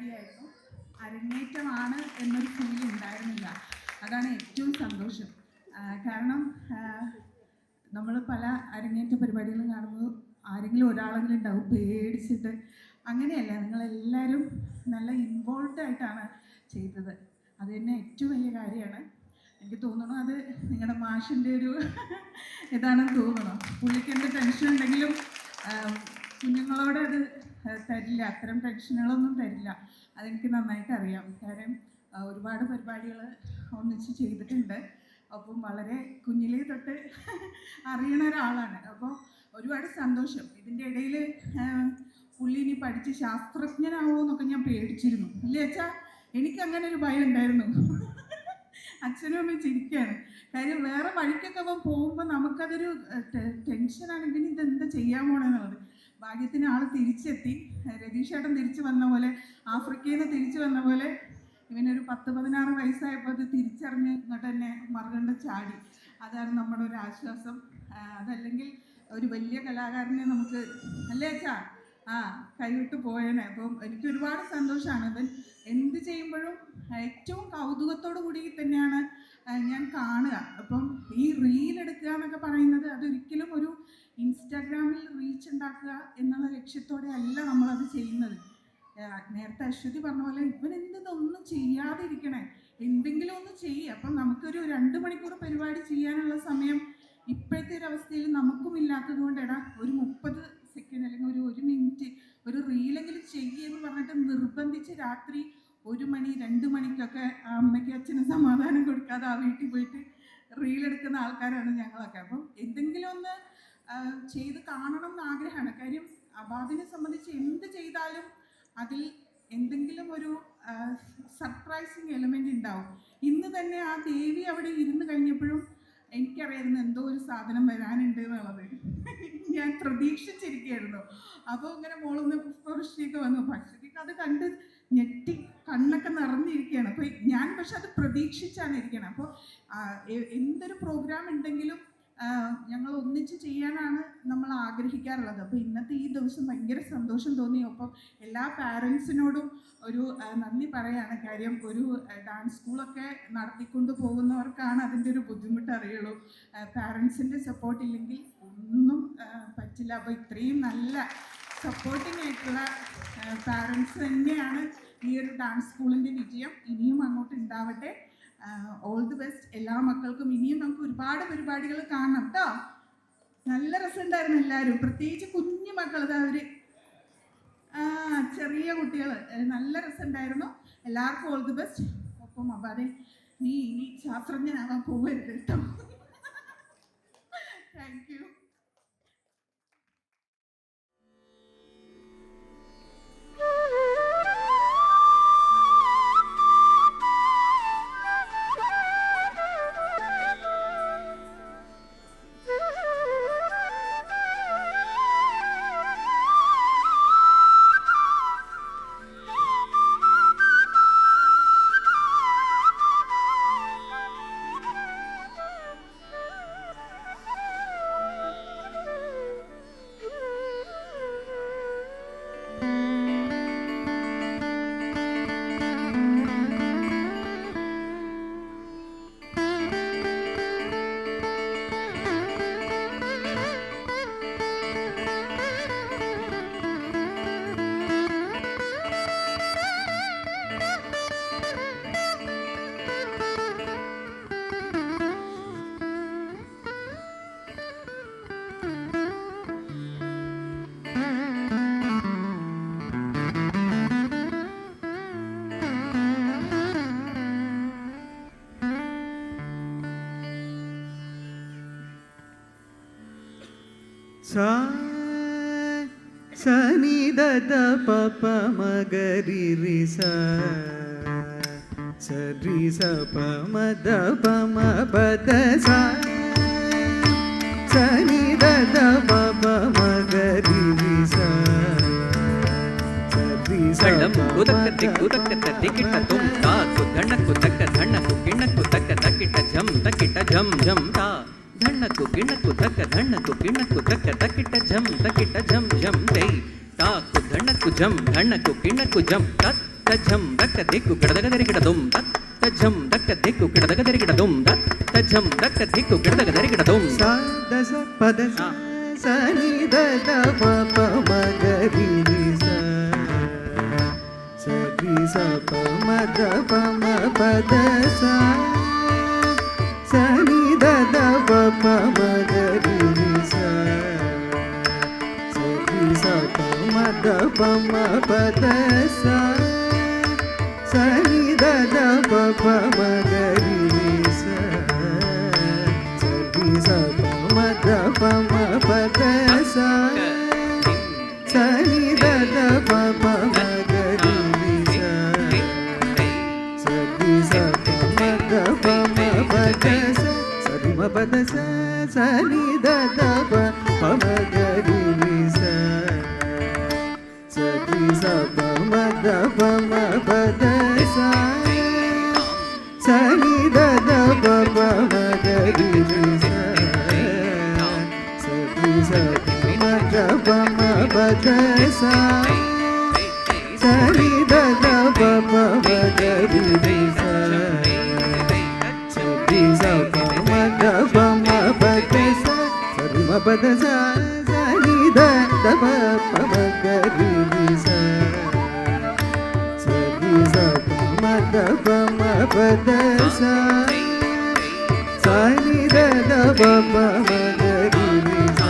പരിപാടിയായിരുന്നു. അരങ്ങേറ്റമാണ് എന്നൊരു ഫീൽ ഉണ്ടായിരുന്നില്ല. അതാണ് ഏറ്റവും സന്തോഷം. കാരണം നമ്മൾ പല അരങ്ങേറ്റ പരിപാടികളും കാണുമ്പോൾ ആരെങ്കിലും ഒരാളെങ്കിലും ഉണ്ടാവും പേടിച്ചിട്ട്. അങ്ങനെയല്ല, നിങ്ങളെല്ലാവരും നല്ല ഇൻവോൾവ് ആയിട്ടാണ് ചെയ്തത്. അത് തന്നെ ഏറ്റവും വലിയ കാര്യമാണ്. എനിക്ക് തോന്നുന്നു അത് നിങ്ങളുടെ മാഷിൻ്റെ ഒരു ഇതാണെന്ന് തോന്നുന്നു. പുള്ളിക്ക് എന്ത് ടെൻഷൻ ഉണ്ടെങ്കിലും കുഞ്ഞുങ്ങളോട് അത് തരില്ല, അത്തരം ടെൻഷനുകളൊന്നും തരില്ല. അതെനിക്ക് നന്നായിട്ട് അറിയാം. കാര്യം ഒരുപാട് പരിപാടികൾ ഒന്നിച്ച് ചെയ്തിട്ടുണ്ട്. അപ്പം വളരെ കുഞ്ഞിലേ തൊട്ട് അറിയണ ഒരാളാണ്. അപ്പോൾ ഒരുപാട് സന്തോഷം. ഇതിൻ്റെ ഇടയിൽ പുള്ളി ഇനി പഠിച്ച് ശാസ്ത്രജ്ഞനാവോ എന്നൊക്കെ ഞാൻ പേടിച്ചിരുന്നു. അല്ലേ അച്ഛാ? എനിക്കങ്ങനെ ഒരു ഭയം ഉണ്ടായിരുന്നു. അച്ഛനും അമ്മയും ചിരിക്കുകയാണ്. കാര്യം വേറെ വഴിക്കൊക്കെ പോകുമ്പോൾ നമുക്കതൊരു ടെൻഷനാണ്, ഇവന് ഇതെന്താ ചെയ്യാൻ പോണെന്നുള്ളത്. ഭാഗ്യത്തിന് ആൾ തിരിച്ചെത്തി. രതീഷേട്ടൻ തിരിച്ചു വന്ന പോലെ, ആഫ്രിക്കയിൽ നിന്ന് തിരിച്ചു വന്ന പോലെ ഇവനൊരു 10-16 വയസ്സായപ്പോൾ അത് തിരിച്ചറിഞ്ഞ് ഇങ്ങോട്ട് തന്നെ മറുകണ്ട ചാടി. അതാണ് നമ്മുടെ ഒരു ആശ്വാസം. അതല്ലെങ്കിൽ ഒരു വലിയ കലാകാരനെ നമുക്ക്, അല്ലേ അച്ഛാ, കൈവിട്ട് പോയേനെ. അപ്പം എനിക്ക് ഒരുപാട് സന്തോഷമാണ്. ഇവൻ എന്ത് ചെയ്യുമ്പോഴും ഏറ്റവും കൗതുകത്തോടു കൂടി തന്നെയാണ് ഞാൻ കാണുക. അപ്പം ഈ റീൽ എടുക്കുക എന്നൊക്കെ പറയുന്നത് അതൊരിക്കലും ഒരു ഇൻസ്റ്റാഗ്രാമിൽ റീച്ച് ഉണ്ടാക്കുക എന്നുള്ള ലക്ഷ്യത്തോടെ അല്ല നമ്മളത് ചെയ്യുന്നത്. നേരത്തെ അശ്വതി പറഞ്ഞ പോലെ ഇവൻ എന്തൊന്നും ചെയ്യാതിരിക്കണേ, എന്തെങ്കിലും ഒന്ന് ചെയ്യുക. അപ്പം നമുക്കൊരു 2 മണിക്കൂർ പരിപാടി ചെയ്യാനുള്ള സമയം ഇപ്പോഴത്തെ ഒരു അവസ്ഥയിൽ നമുക്കും ഇല്ലാത്തത് കൊണ്ട്, ഒരു 30 സെക്കൻഡ് അല്ലെങ്കിൽ ഒരു 1 മിനിറ്റ് ഒരു റീലെങ്കിലും ചെയ്യുമെന്ന് പറഞ്ഞിട്ട് നിർബന്ധിച്ച് രാത്രി 1 മണി 2 മണിക്കൊക്കെ അമ്മയ്ക്ക് അച്ഛന് സമാധാനം കൊടുക്കാതെ ആ വീട്ടിൽ പോയിട്ട് റീലെടുക്കുന്ന ആൾക്കാരാണ് ഞങ്ങളൊക്കെ. അപ്പം എന്തെങ്കിലും ഒന്ന് ചെയ്ത് കാണണം എന്ന് ആഗ്രഹമാണ്. കാര്യം അബാദിനെ സംബന്ധിച്ച് എന്ത് ചെയ്താലും അതിൽ എന്തെങ്കിലും ഒരു സർപ്രൈസിങ് എലമെൻ്റ് ഉണ്ടാവും. ഇന്ന് തന്നെ ആ ദേവി അവിടെ ഇരുന്ന് കഴിഞ്ഞപ്പോഴും എനിക്കറിയായിരുന്നു എന്തോ ഒരു സാധനം വരാനുണ്ട് എന്നുള്ളത്. ഞാൻ പ്രതീക്ഷിച്ചിരിക്കുകയായിരുന്നു. അപ്പോൾ ഇങ്ങനെ മോളൊന്ന് പുഷ്പവൃഷ്ടിയൊക്കെ വന്നു. പക്ഷേ അത് കണ്ട് ഞെട്ടി കണ്ണൊക്കെ നിറഞ്ഞിരിക്കുകയാണ്. അപ്പോൾ ഞാൻ പക്ഷെ അത് പ്രതീക്ഷിച്ചാണ് ഇരിക്കണം. അപ്പോൾ എന്തൊരു പ്രോഗ്രാം ഉണ്ടെങ്കിലും ഞങ്ങൾ ഒന്നിച്ച് ചെയ്യാനാണ് നമ്മൾ ആഗ്രഹിക്കാറുള്ളത്. അപ്പോൾ ഇന്നത്തെ ഈ ദിവസം ഭയങ്കര സന്തോഷം തോന്നി. ഒപ്പം എല്ലാ പാരൻസിനോടും ഒരു നന്ദി പറയാണ്. കാര്യം ഒരു ഡാൻസ് സ്കൂളൊക്കെ നടത്തിക്കൊണ്ട് പോകുന്നവർക്കാണ് അതിൻ്റെ ഒരു ബുദ്ധിമുട്ട് അറിയുള്ളൂ. പാരൻസിൻ്റെ സപ്പോർട്ട് ഇല്ലെങ്കിൽ ഒന്നും പറ്റില്ല. അപ്പോൾ ഇത്രയും നല്ല സപ്പോർട്ടിംഗ് ആയിട്ടുള്ള പാരൻസ് തന്നെയാണ് ഈ ഒരു ഡാൻസ് സ്കൂളിൻ്റെ വിജയം. ഇനിയും അങ്ങോട്ട് ഉണ്ടാവട്ടെ. ഓൾ ദി ബെസ്റ്റ് എല്ലാ മക്കൾക്കും. ഇനിയും നമുക്ക് ഒരുപാട് പരിപാടികൾ കാണണം കേട്ടോ. നല്ല രസമുണ്ടായിരുന്നു എല്ലാവരും, പ്രത്യേകിച്ച് കുഞ്ഞു മക്കൾ. അവർ ചെറിയ കുട്ടികൾ, നല്ല രസമുണ്ടായിരുന്നു. എല്ലാവർക്കും ഓൾ ദി ബെസ്റ്റ്. ഒപ്പം അബാദെ, നീ ഇനി ശാസ്ത്രജ്ഞനാവാൻ പോകരുത് കേട്ടോ. Thank you. സനി ദദ പപ മഗരി രി സരി സ പമ ദ പമ പദ സനി ദദ പപ മഗരി രി സരി സ കുതക്കത്തെ കുതക്കത്തെ ടിക്കിട്ട തും ತಾ ಕುದಣ್ಣಕು ತಕ್ಕ ಧಣ್ಣಕು ಕಿಣ್ಣಕು ತಕ್ಕ ತಕ್ಕಿಟ ಝಂ ಝಂ ತಾ ಧಣ್ಣಕು ಕಿಣ್ಣಕು ತಕ್ಕ ಧಣ್ಣಕು ಕಿಣ್ಣಕು ತಕ್ಕ ತಕ್ಕಿಟ ಝಂ ತೈ ತಾ ಕುದಣ್ಣಕು ಝಂ ಧಣ್ಣಕು ಕಿಣ್ಣಕು ಝಂ ತತ್ ತಜ್ಜಂ ದಕ್ಕ ದಿಕ್ಕು ಗಿಡದಗ ದರಿಗಿಡದುಂ ತಜ್ಜಂ ದಕ್ಕ ದಿಕ್ಕು ಗಿಡದಗ ದರಿಗಿಡದುಂ ತಜ್ಜಂ ದಕ್ಕ ದಿಕ್ಕು ಗಿಡದಗ ದರಿಗಿಡದುಂ ಸಾ ದಸ ಪದ ಸ ನಿ ದ ದ ಪ ಪ ಮ ಗ ರಿ ನಿ ಸ ಸ ರಿ ಸ ಪ ಮ ದ ಪ ಮ ಪ ದ ಸ ಸ ನಿ ದ ದ ಪ ಪ ಮ ಗ ರಿ ನಿ ಸ ಸ ರಿ ಸ ಪ ಮ ದ ಪ ಮ ಪ ದ ಸ ಸ ನಿ ದ ದ ಪ ಪ ಮ ಗ ರಿ ನಿ ಸ ಸ ರಿ ಸ ಪ ಮ ದ ಪ ಮ ಪ ದ ಸ ಸ ನಿ ದ ದ ಪ ಪ ಮ ಗ ರಿ ನಿ ಸ ಸ ರಿ ಸ ಪ ಮ ದ ಪ ಮ ಪ ದ ಸ ಸ ರಿ ಮ ಪ ದ ಸ ಸ ನಿ ದ ದ ಪ ಪ ಮ ಗ ರಿ ನಿ ಸ ಸ ರಿ ಸ ಪ ಮ ದ ಪ ಮ ಪ ದ ಸ ಸ ನಿ ದ ದ ಪ ಪ ಮ ಗ ರಿ ನಿ ಸ ಸ ರಿ ಸ ಪ ಮ ದ ಪ ಮ ಪ ದ ಸ ಸ ನಿ ದ ದ ಪ ಪ ಮ ಗ ರಿ ನಿ ಸ ಸ ರಿ ಸ ಪ ಮ ದ ಪ ಮ ಪ ದ ಸ ಸ ರಿ ಮ ಪ ದ ಸ ಸ ನಿ ದ ದ ಪ ಪ ಮ ಗ ರಿ ನಿ ಸ ಸ ರಿ ಸ ಪ ಮ ದ ಪ ಮ ಪ ದ ಸ ಸ ನಿ ದ ದ ಪ ಪ ಮ ಗ ರಿ ನಿ ಸ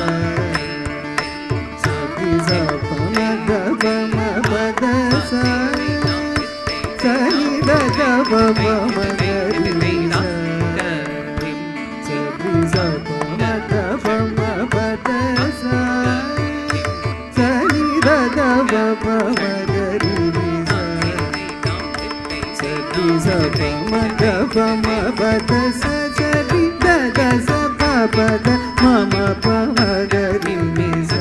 ಸ ರಿ ಸ ಪ ಮ ದ ಪ ಮ ಪ ದ ಸ ಸ ನಿ ದ ದ ಪ ಪ ಮ ಗ ರಿ ನಿ ಸ ಸ ರಿ ಸ ಪ ಮ ದ ಪ ಮ ಪ ದ ಸ ಸ ನಿ ದ ದ ಪ ಪ ಮ ಗ ರಿ ನಿ ಸ ಸ ರಿ ಸ ಪ ಮ ದ ಪ ಮ ಪ ದ ಸ ಸ ರಿ ದ ದ ಸ ಪ ಪ ದ ಮ ಮ ಪ ಮ ಗ ರಿ ನಿ ಸ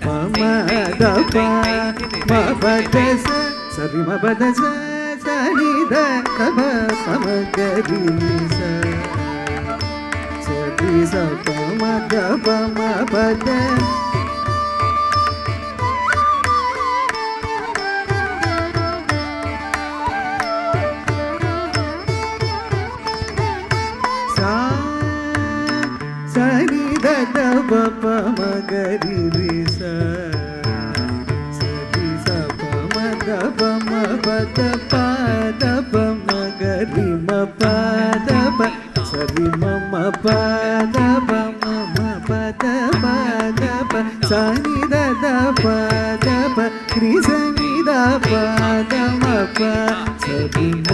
ಪ ಮ ದ ಪ ಮ ಪ ದ ಸ ಸ ರಿ ಮ ಪ ದ ಸ ಸ ನಿ ದ ದ ಪ ಪ ಮ ಗ ರಿ ನಿ ಸ ಸ ರಿ ಸ ಪ ಮ ದ ಪ ಮ ಪ ದ सा ಸ ನಿ ದ ದ ಪ ಪ ಮ ಗ ರಿ ರಿ ಸ ಸ ರಿ ಸ ಪ ಮ ದ ಪ ಮ ಪ ದ ಪ ದ ಪ ಮ ಗ ರಿ ಮ ಪ ದ ಪ ಸ ರಿ ಮ ಮ ಪ ದ ಪ ಮ ಮ ಪ ದ ಪ ದ ಪ ಸ ನಿ ದ ದ ಪ ದ ಪ ರಿ ಸ ನಿ ದ ಪ ದ ಮ ಪ ಸ ರಿ ಮ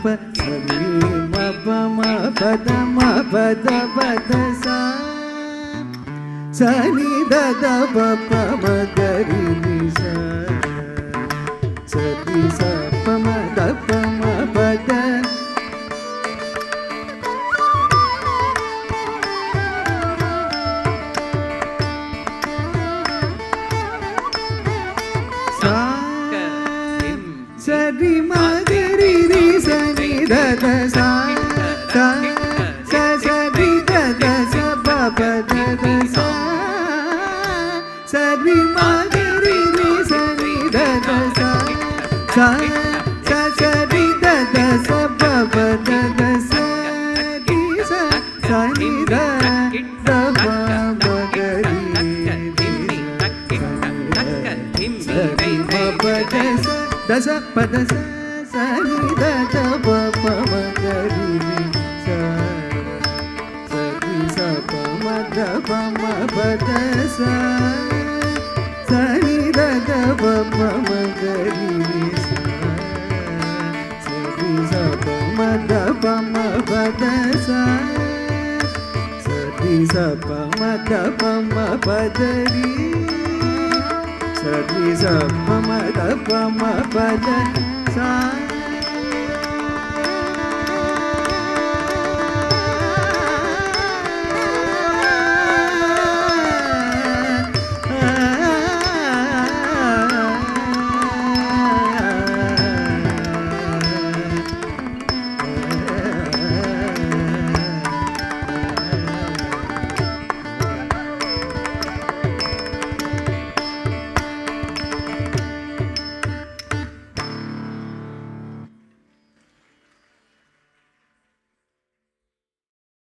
ಪ ಸ ರಿ ಮ ಪ ಮ ಪ ದ ಮ ಪ ದ ಪ ದ ಸ ಸ ನಿ ದ ದ ಪ ಪ ಮ ಗ ರಿ ನಿ ಸ ಸ ರಿ ಸ ಪ ಮ ದ ಪ ಮ ಪ ದ ಸ ಸ ರಿ ಮ ಗ ರಿ ರಿ ಸ ನಿ ದ ದ ಸ ಸ ಸ ಸ ರಿ ದ ದ ಸ ಪ ಪ ದ ದ ಸ ಸ ರಿ ಮ ಗ ರಿ ರಿ ಸ ನಿ ದ ದ ಸ ಸ ಸ ಸ ರಿ ದ ದ ಸ ಪ ಪ ದ ದ ಸ ರಿ ಸ ಸ ನಿ ದ ದ ಪ ಮ ಗ ರಿ ನಿ ಸ ರಿ ಮ ಪ ದ ಸ ದ ಸ ಪ ದ ಸ ಸ ನಿ ದ ದ ಪ ಪ ಮ ಗ ರಿ ನಿ ಸ ಸ ರಿ ಸ ಪ ಮ ದ ಪ ಮ ಪ ದ ಸ ಸ ನಿ ದ ದ ಪ ಪ ಮ ಗ ರಿ ನಿ ಸ ಸ ರಿ ಸ ಪ ಮ ದ ಪ ಮ ಪ ದ ಸ ಸ ರಿ ಸ ಪ ಮ ದ ಪ ಮ ಪ ದ ರಿ ಸ ರಿ ಸ ಪ ಮ ದ ಪ ಮ ಪ ದ ಸ